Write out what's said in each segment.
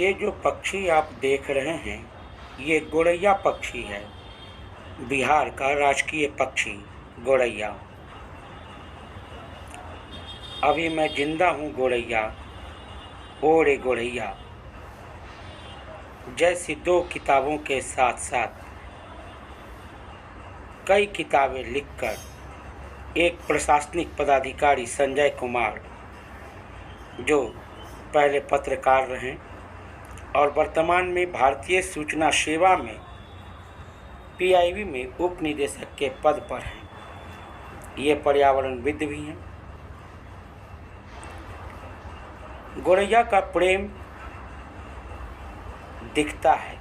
ये जो पक्षी आप देख रहे हैं, ये गोरैया पक्षी है। बिहार का राजकीय पक्षी गोरैया। अभी मैं जिंदा हूँ गोरैया, ओ रे गोरैया। जैसी दो किताबों के साथ साथ कई किताबें लिखकर एक प्रशासनिक पदाधिकारी संजय कुमार, जो पहले पत्रकार रहे और वर्तमान में भारतीय सूचना सेवा में पीआईबी में उप निदेशक के पद पर हैं। ये पर्यावरणविद भी हैं। गोरैया का प्रेम दिखता है।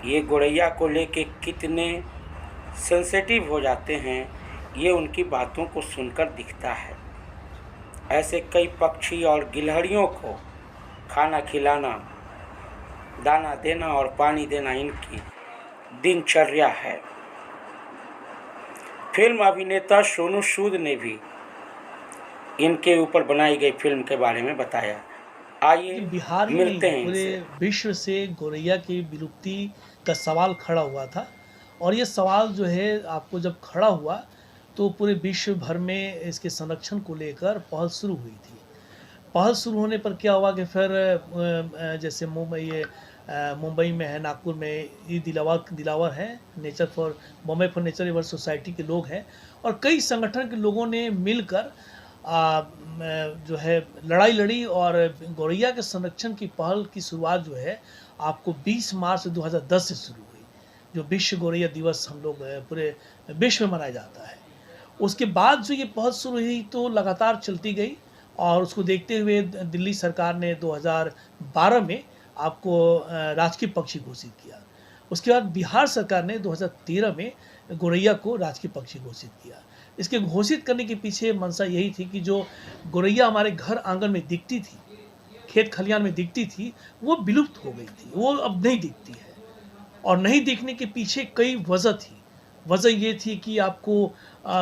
ये गोरैया को लेके कितने सेंसिटिव हो जाते हैं, ये उनकी बातों को सुनकर दिखता है। ऐसे कई पक्षी और गिलहरियों को खाना खिलाना, दाना देना और पानी देना इनकी दिनचर्या है। फिल्म अभिनेता सोनू सूद ने भी इनके ऊपर बनाई गई फिल्म के बारे में बताया। आइए बिहार ही मिलते नहीं हैं पूरे इनसे। विश्व से गोरैया की विलुप्ति का सवाल खड़ा हुआ था। और ये सवाल जो है आपको जब खड़ा हुआ तो पूरे विश्व भर में इसके संरक्षण को लेकर पहल शुरू हुई थी। पहल शुरू होने पर क्या हुआ कि फिर जैसे मुंबई में है, नागपुर में ये दिलावर है, nature for Bombay for nature river society के लोग हैं और कई संगठन के लोगों ने मिलकर जो है लड़ाई लड़ी और गोरैया के संरक्षण की पहल की शुरुआत जो है आपको 20 मार्च 2010 से शुरू हुई, जो विश्व गोरैया दिवस हम लोग पूरे विश्व में मनाया जाता है। उसके बाद जो ये पहल शुरू हुई तो लगातार चलती गई और उसको देखते हुए दिल्ली सरकार ने 2012 में आपको राजकीय पक्षी घोषित किया। उसके बाद बिहार सरकार ने 2013 में गोरैया को राजकीय पक्षी घोषित किया। इसके घोषित करने के पीछे मंशा यही थी कि जो गोरैया हमारे घर आंगन में दिखती थी, खेत खलियान में दिखती थी, वो विलुप्त हो गई थी, वो अब नहीं दिखती है। और नहीं दिखने के पीछे कई वजह थी। वजह ये थी कि आपको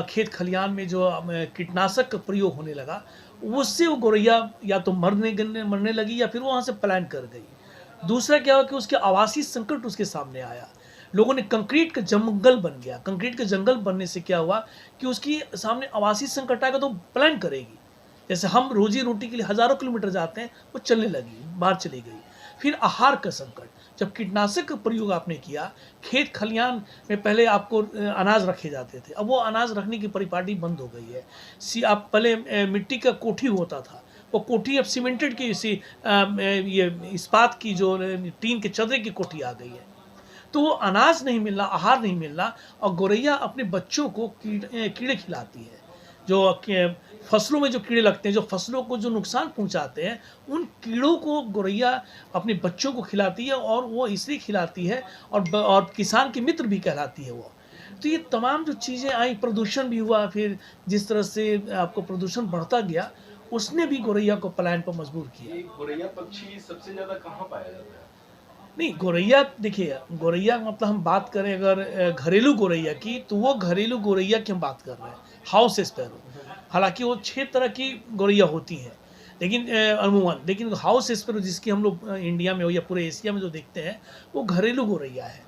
खेत खलियान में जो कीटनाशक का प्रयोग होने लगा, उससे वो गोरैया या तो मरने लगी या फिर वो वहाँ से पलायन कर गई। दूसरा क्या हुआ कि उसके आवासीय संकट उसके सामने आया। लोगों ने कंक्रीट का जंगल बन गया। कंक्रीट का जंगल बनने से क्या हुआ कि उसकी सामने आवासीय संकट आएगा तो पलायन करेगी। जैसे हम रोजी रोटी के लिए हज़ारों किलोमीटर जाते हैं, वो चलने लगी, बाहर चली गई। फिर आहार का संकट, जब कीटनाशक का प्रयोग आपने किया, खेत खलियान में पहले आपको अनाज रखे जाते थे, अब वो अनाज रखने की परिपाटी बंद हो गई है। आप पहले मिट्टी का कोठी होता था, वो कोठी अब सीमेंटेड की ये इस्पात की जो टीन के चदरे की कोठी आ गई है। तो वो अनाज नहीं मिलना, आहार नहीं मिलना, और गोरैया अपने बच्चों को कीड़े खिलाती है। जो फसलों में जो कीड़े लगते हैं, जो फसलों को जो नुकसान पहुंचाते हैं, उन कीड़ों को गोरैया अपने बच्चों को खिलाती है और वो इसलिए खिलाती है और किसान की मित्र भी कहलाती है वो। तो ये तमाम जो चीज़ें आई, प्रदूषण भी हुआ, फिर जिस तरह से आपको प्रदूषण बढ़ता गया, उसने भी गोरैया को पलायन पर मजबूर किया। ये गोरैया पक्षी सबसे ज्यादा कहाँ पाया जाता है? नहीं, गोरैया देखिए, गोरैया मतलब हम बात करें अगर घरेलू गोरैया की, तो वो घरेलू गोरैया की हम बात कर रहे हैं, हाउस स्पैरो। हालांकि वो 6 तरह की गोरैया होती हैं, लेकिन अमूमन लेकिन हाउस स्पैरो जिसकी हम लोग इंडिया में हो या पूरे एशिया में जो देखते हैं, वो घरेलू गोरैया है।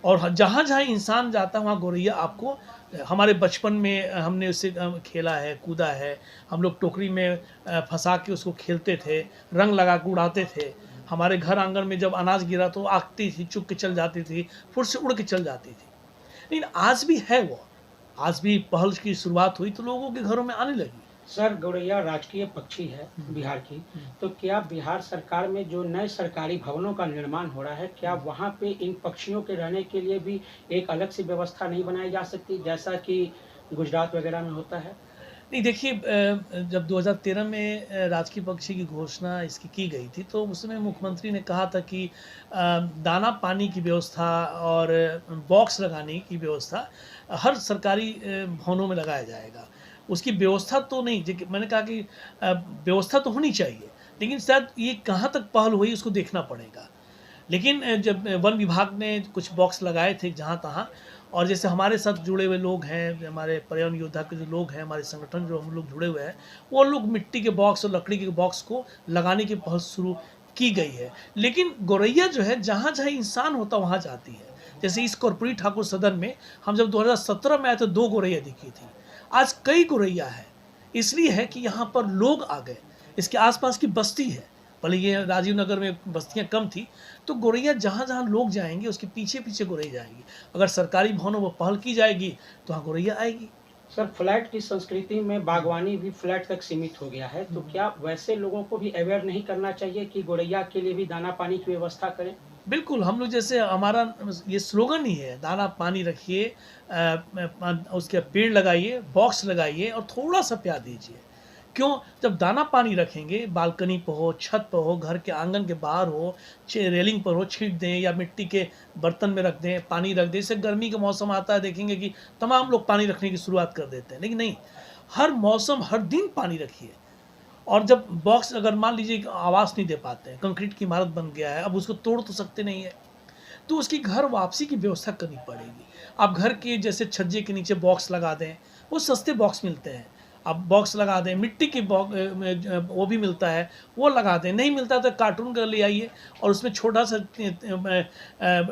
और जहाँ जहाँ इंसान जाता है वहाँ गोरैया आपको, हमारे बचपन में हमने उससे खेला है, कूदा है। हम लोग टोकरी में फंसा के उसको खेलते थे, रंग लगा के उड़ाते थे। हमारे घर आंगन में जब अनाज गिरा तो आगती थी, चुप के चल जाती थी, फुट से उड़ के चल जाती थी। लेकिन आज भी है वो, आज भी पहल की शुरुआत हुई तो लोगों के घरों में आने लगी। सर, गौरैया राजकीय पक्षी है बिहार की, तो क्या बिहार सरकार में जो नए सरकारी भवनों का निर्माण हो रहा है, क्या वहाँ पे इन पक्षियों के रहने के लिए भी एक अलग से व्यवस्था नहीं बनाई जा सकती, जैसा कि गुजरात वगैरह में होता है? नहीं, देखिए, जब 2013 में राजकीय पक्षी की घोषणा इसकी की गई थी तो उसमें मुख्यमंत्री ने कहा था कि दाना पानी की व्यवस्था और बॉक्स लगाने की व्यवस्था हर सरकारी भवनों में लगाया जाएगा। उसकी व्यवस्था तो नहीं, मैंने कहा कि व्यवस्था तो होनी चाहिए, लेकिन शायद ये कहाँ तक पहल हुई उसको देखना पड़ेगा। लेकिन जब वन विभाग ने कुछ बॉक्स लगाए थे जहाँ तहाँ, और जैसे हमारे साथ जुड़े हुए लोग हैं, हमारे पर्यावरण योद्धा के जो लोग हैं, हमारे संगठन जो हम लोग जुड़े हुए हैं, वो लोग मिट्टी के बॉक्स और लकड़ी के बॉक्स को लगाने की पहल शुरू की गई है। लेकिन गौरैया जो है जहाँ जहाँ इंसान होता वहाँ जाती है। जैसे इस कर्पूरी ठाकुर सदन में हम जब 2017 में आए तो 2 गौरैया दिखी थी, आज कई गौरैया है। इसलिए है कि यहाँ पर लोग आ गए, इसके आसपास की बस्ती है, भले ये राजीव नगर में बस्तियाँ कम थी, तो गौरैया जहाँ जहाँ लोग जाएंगे उसके पीछे पीछे गौरैया जाएंगी। अगर सरकारी भवनों पर पहल की जाएगी तो वहाँ गौरैया आएगी। सर, फ्लैट की संस्कृति में बागवानी भी फ्लैट तक सीमित हो गया है, तो क्या वैसे लोगों को भी अवेयर नहीं करना चाहिए कि गौरैया के लिए भी दाना पानी की व्यवस्था करें? बिल्कुल, हम लोग जैसे हमारा ये स्लोगन ही है, दाना पानी रखिए, उसके पेड़ लगाइए, बॉक्स लगाइए और थोड़ा सा प्यार दीजिए। क्यों? जब दाना पानी रखेंगे, बालकनी पर हो, छत पर हो, घर के आंगन के बाहर हो, रेलिंग पर हो, छींट दें या मिट्टी के बर्तन में रख दें, पानी रख दें। इससे गर्मी का मौसम आता है, देखेंगे कि तमाम लोग पानी रखने की शुरुआत कर देते हैं, लेकिन नहीं, हर मौसम हर दिन पानी रखिए। और जब बॉक्स अगर मान लीजिए आवास नहीं दे पाते हैं, कंक्रीट की इमारत बन गया है, अब उसको तोड़ तो सकते नहीं है, तो उसकी घर वापसी की व्यवस्था करनी पड़ेगी। आप घर के जैसे छज्जे के नीचे बॉक्स लगा दें, वो सस्ते बॉक्स मिलते हैं, आप बॉक्स लगा दें। मिट्टी की बॉक्स वो भी मिलता है, वो लगा दें। नहीं मिलता तो कार्टून का ले आइए और उसमें छोटा सा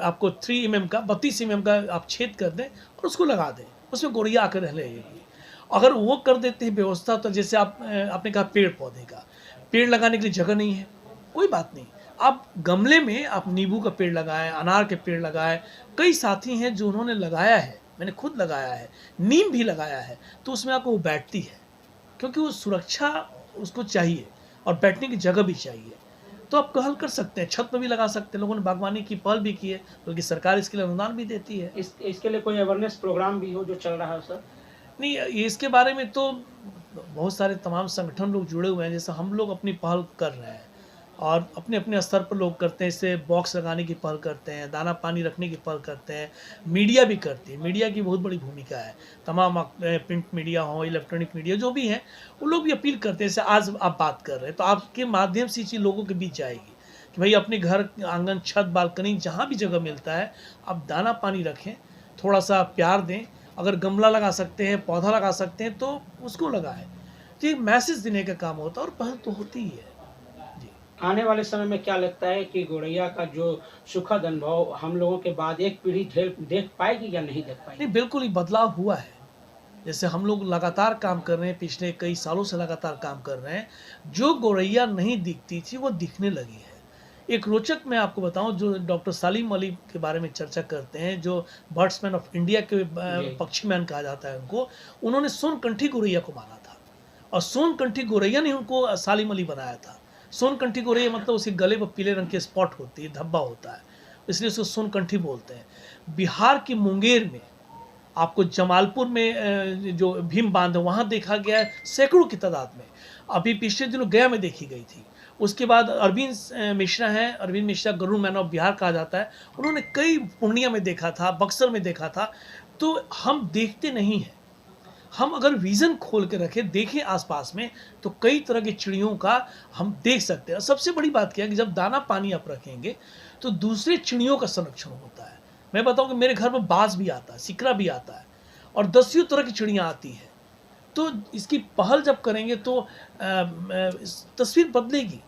आपको 3 mm का 32 mm का आप छेद कर दें और उसको लगा दें, उसमें गौरैया आकर रह लेगी। अगर वो कर देते हैं व्यवस्था, तो जैसे आपने कहा पेड़ पौधे का, पेड़ लगाने के लिए जगह नहीं है, कोई बात नहीं, आप गमले में आप नींबू का पेड़ लगाएं, अनार के पेड़ लगाएं। कई साथी हैं जो उन्होंने लगाया है, मैंने खुद लगाया है, नीम भी लगाया है, तो उसमें आपको वो बैठती है, क्योंकि वो सुरक्षा उसको चाहिए और बैठने की जगह भी चाहिए। तो आप पहल कर सकते हैं, छत पर भी लगा सकते हैं। लोगों ने बागवानी की पहल भी की है, बल्कि सरकार इसके लिए अनुदान भी देती है। इसके लिए कोई अवेयरनेस प्रोग्राम भी हो जो चल रहा है सर? नहीं, इसके बारे में तो बहुत सारे तमाम संगठन लोग जुड़े हुए हैं, जैसे हम लोग अपनी पहल कर रहे हैं और अपने अपने स्तर पर लोग करते हैं। इससे बॉक्स लगाने की पहल करते हैं, दाना पानी रखने की पहल करते हैं, मीडिया भी करती है, मीडिया की बहुत बड़ी भूमिका है। तमाम प्रिंट मीडिया हो, इलेक्ट्रॉनिक मीडिया जो भी हैं, वो लोग भी अपील करते हैं। जैसे आज आप बात कर रहे हैं, तो आपके माध्यम से ये चीज़ लोगों के बीच जाएगी कि भाई अपने घर आंगन, छत, बालकनी, जहाँ भी जगह मिलता है आप दाना पानी रखें, थोड़ा सा प्यार दें। अगर गमला लगा सकते हैं, पौधा लगा सकते हैं, तो उसको लगाएं। तो एक मैसेज देने का काम होता है और पहल तो होती ही है। आने वाले समय में क्या लगता है कि गौरैया का जो सुखद अनुभव हम लोगों के बाद एक पीढ़ी देख पाएगी या नहीं देख पाएगी? नहीं, बिल्कुल ही बदलाव हुआ है। जैसे हम लोग लगातार काम कर रहे हैं, पिछले कई सालों से लगातार काम कर रहे हैं, जो गौरैया नहीं दिखती थी वो दिखने लगी है। एक रोचक मैं आपको बताऊं, जो डॉक्टर सलीम अली के बारे में चर्चा करते हैं, जो बर्ड्समैन ऑफ इंडिया के पक्षीमैन कहा जाता है उनको, उन्होंने सोनकंठी गौरैया को माना था और सोनकंठी गौरैया ने उनको सलीम अली बनाया था। सोनकंठी गौरैया मतलब उसके गले पर पीले रंग के स्पॉट होती है, धब्बा होता है, इसलिए उसको सोनकंठी बोलते हैं। बिहार के मुंगेर में, आपको जमालपुर में जो भीम बांध है वहाँ देखा गया है सैकड़ों की तादाद में। अभी पिछले दिनों गया में देखी गई थी। उसके बाद अरविंद मिश्रा हैं, अरविंद मिश्रा गरुड़ मैन ऑफ बिहार कहा जाता है, उन्होंने कई पूर्णिया में देखा था, बक्सर में देखा था। तो हम देखते नहीं हैं, हम अगर विज़न खोल के रखें, देखें आसपास में, तो कई तरह की चिड़ियों का हम देख सकते हैं। सबसे बड़ी बात क्या है कि जब दाना पानी आप रखेंगे तो दूसरे चिड़ियों का संरक्षण होता है। मैं बताऊं कि मेरे घर में बाज भी आता है, सिकरा भी आता है और दसियों तरह की चिड़ियाँ आती हैं। तो इसकी पहल जब करेंगे तो तस्वीर बदलेगी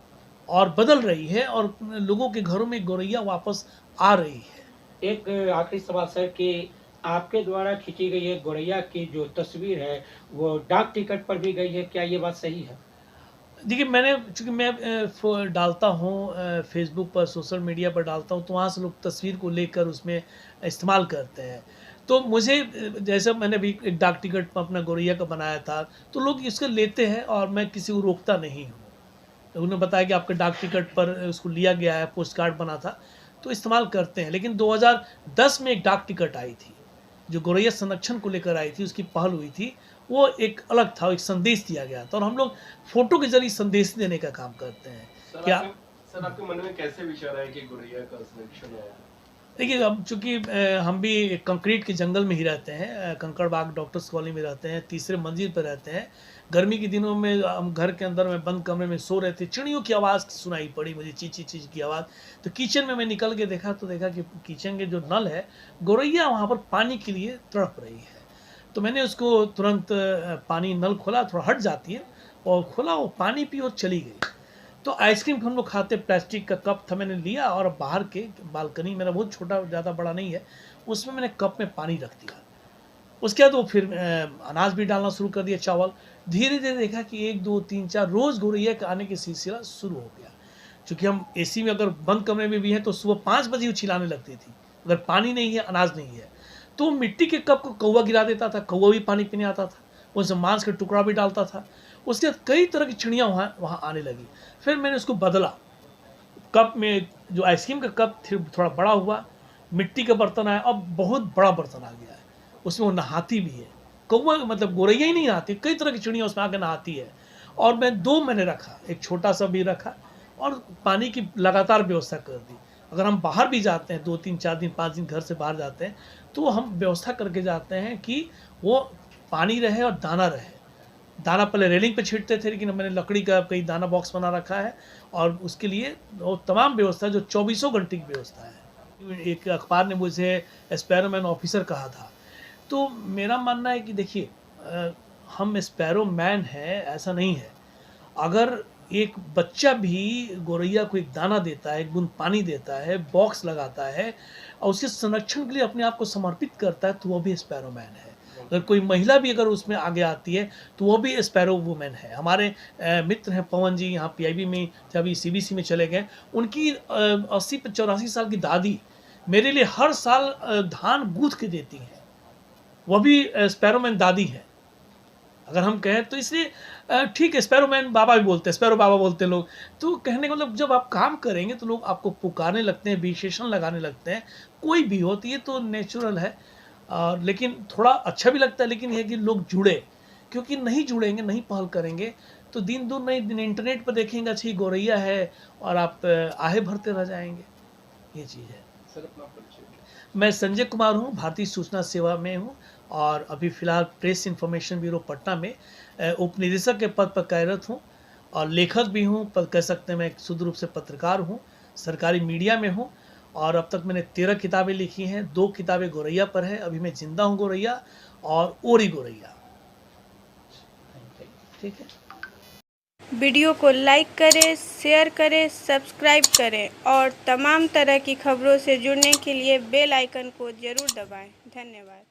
और बदल रही है और लोगों के घरों में गौरैया वापस आ रही है। एक आखिरी सवाल सर कि आपके द्वारा खींची गई एक गौरैया की जो तस्वीर है वो डाक टिकट पर भी गई है, क्या ये बात सही है? देखिए, चूँकि मैं डालता हूँ फेसबुक पर, सोशल मीडिया पर डालता हूँ, तो वहाँ से लोग तस्वीर को लेकर उसमें इस्तेमाल करते हैं। तो मुझे, जैसे मैंने भी एक डाक टिकट अपना गौरैया का बनाया था, तो लोग इसको लेते हैं और मैं किसी को रोकता नहीं हूँ। उन्होंने बताया कि आपके डाक टिकट पर उसको लिया गया है, पोस्ट कार्ड बना था, तो इस्तेमाल करते हैं। लेकिन 2010 में एक डाक टिकट आई थी जो गौरैया संरक्षण को लेकर आई थी, उसकी पहल हुई थी, वो एक अलग था, एक संदेश दिया गया था और हम लोग फोटो के जरिए संदेश देने का काम करते हैं। सर आपके मन में कैसे विचार आया कि गौरैया का संरक्षण हो? देखिए, अब चूँकि हम भी कंक्रीट के जंगल में ही रहते हैं, कंकड़बाग डॉक्टर्स कॉलोनी में रहते हैं, तीसरे मंजिल पर रहते हैं। गर्मी के दिनों में हम घर के अंदर में बंद कमरे में सो रहे थे, चिड़ियों की आवाज़ सुनाई पड़ी मुझे, चीची चीच की आवाज़। तो किचन में मैं निकल के देखा तो देखा कि किचन के जो नल है, गौरैया वहाँ पर पानी के लिए तड़प रही है। तो मैंने उसको तुरंत पानी नल खोला, थोड़ा हट जाती है, और खोला, वो पानी पी और चली गई। तो आइसक्रीम हम लोग खाते, प्लास्टिक का कप था, मैंने लिया और बाहर के बालकनी, मेरा बहुत छोटा, ज़्यादा बड़ा नहीं है, उसमें मैंने कप में पानी रख दिया। उसके बाद वो फिर अनाज भी डालना शुरू कर दिया, चावल। धीरे धीरे देखा कि 1 2 3 4 रोज़ गौरैया के आने की सिलसिला शुरू हो गया। चूँकि हम एसी में, अगर बंद कमरे में भी हैं तो सुबह 5 बजे वो चिल्लाने लगती थी, अगर पानी नहीं है, अनाज नहीं है। तो मिट्टी के कप को कौवा गिरा देता था, कौवा भी पानी पीने आता था, उसमें मांस का टुकड़ा भी डालता था। उसके बाद कई तरह की चिड़ियाँ वहाँ आने लगी। फिर मैंने उसको बदला, कप में जो आइसक्रीम का कप फिर थोड़ा बड़ा हुआ, मिट्टी का बर्तन आया, अब बहुत बड़ा बर्तन आ गया है, उसमें वो नहाती भी है। कौवा मतलब गौरैया ही नहीं नहाती, कई तरह की चिड़ियाँ उसमें आकर नहाती है। और मैंने रखा, एक छोटा सा भी रखा और पानी की लगातार व्यवस्था कर दी। अगर हम बाहर भी जाते हैं 2 3 4 दिन 5 दिन घर से बाहर जाते हैं, तो हम व्यवस्था करके जाते हैं कि वो पानी रहे और दाना रहे। दाना पहले रेलिंग पे छींटते थे, लेकिन मैंने लकड़ी का कई दाना बॉक्स बना रखा है और उसके लिए वो तमाम व्यवस्था जो 24 घंटे की व्यवस्था है। एक अखबार ने मुझे स्पैरोमैन ऑफिसर कहा था, तो मेरा मानना है कि देखिए, हम स्पैरोमैन हैं ऐसा नहीं है। अगर एक बच्चा भी गौरैया को एक दाना देता है, एक बूंद पानी देता है, बॉक्स लगाता है और उसके संरक्षण के लिए अपने आप को समर्पित करता है, तो वो भी स्पैरोमैन है। अगर कोई महिला भी अगर उसमें आगे आती है तो वो भी स्पैरो वुमेन है। हमारे मित्र हैं पवन जी, यहाँ पीआईबी में जब सीबीसी में चले गए, उनकी 80-84 साल की दादी मेरे लिए हर साल धान गूँथ के देती हैं, वो भी स्पैरोमैन दादी है अगर हम कहें तो। इसलिए ठीक है, स्पैरोमैन बाबा भी बोलते हैं, स्पैरो बाबा बोलते हैं लोग। तो कहने का मतलब, जब आप काम करेंगे तो लोग आपको पुकारने लगते हैं, विशेषण लगाने लगते हैं, कोई भी हो, तो ये तो नेचुरल है। लेकिन थोड़ा अच्छा भी लगता है, लेकिन ये कि लोग जुड़े, क्योंकि नहीं जुड़ेंगे, नहीं पहल करेंगे तो दिन दूर नहीं दिन इंटरनेट पर देखेंगे अच्छी गौरैया है और आप आहे भरते रह जाएंगे। ये चीज़ है। सर अपना परिचय। मैं संजय कुमार हूँ, भारतीय सूचना सेवा में हूँ और अभी फ़िलहाल प्रेस इन्फॉर्मेशन ब्यूरो पटना में उप निदेशक के पद पर कार्यरत हूँ और लेखक भी हूँ, कह सकते हैं मैं एक शुद्ध रूप से पत्रकार हूँ, सरकारी मीडिया में हूँ। और अब तक मैंने 13 किताबें लिखी हैं, 2 किताबें गौरैया पर है, अभी मैं जिंदा हूँ गौरैया और ओरी गौरैया। ठीक है। वीडियो को लाइक करें, शेयर करें, सब्सक्राइब करें और तमाम तरह की खबरों से जुड़ने के लिए बेल आइकन को ज़रूर दबाएं। धन्यवाद।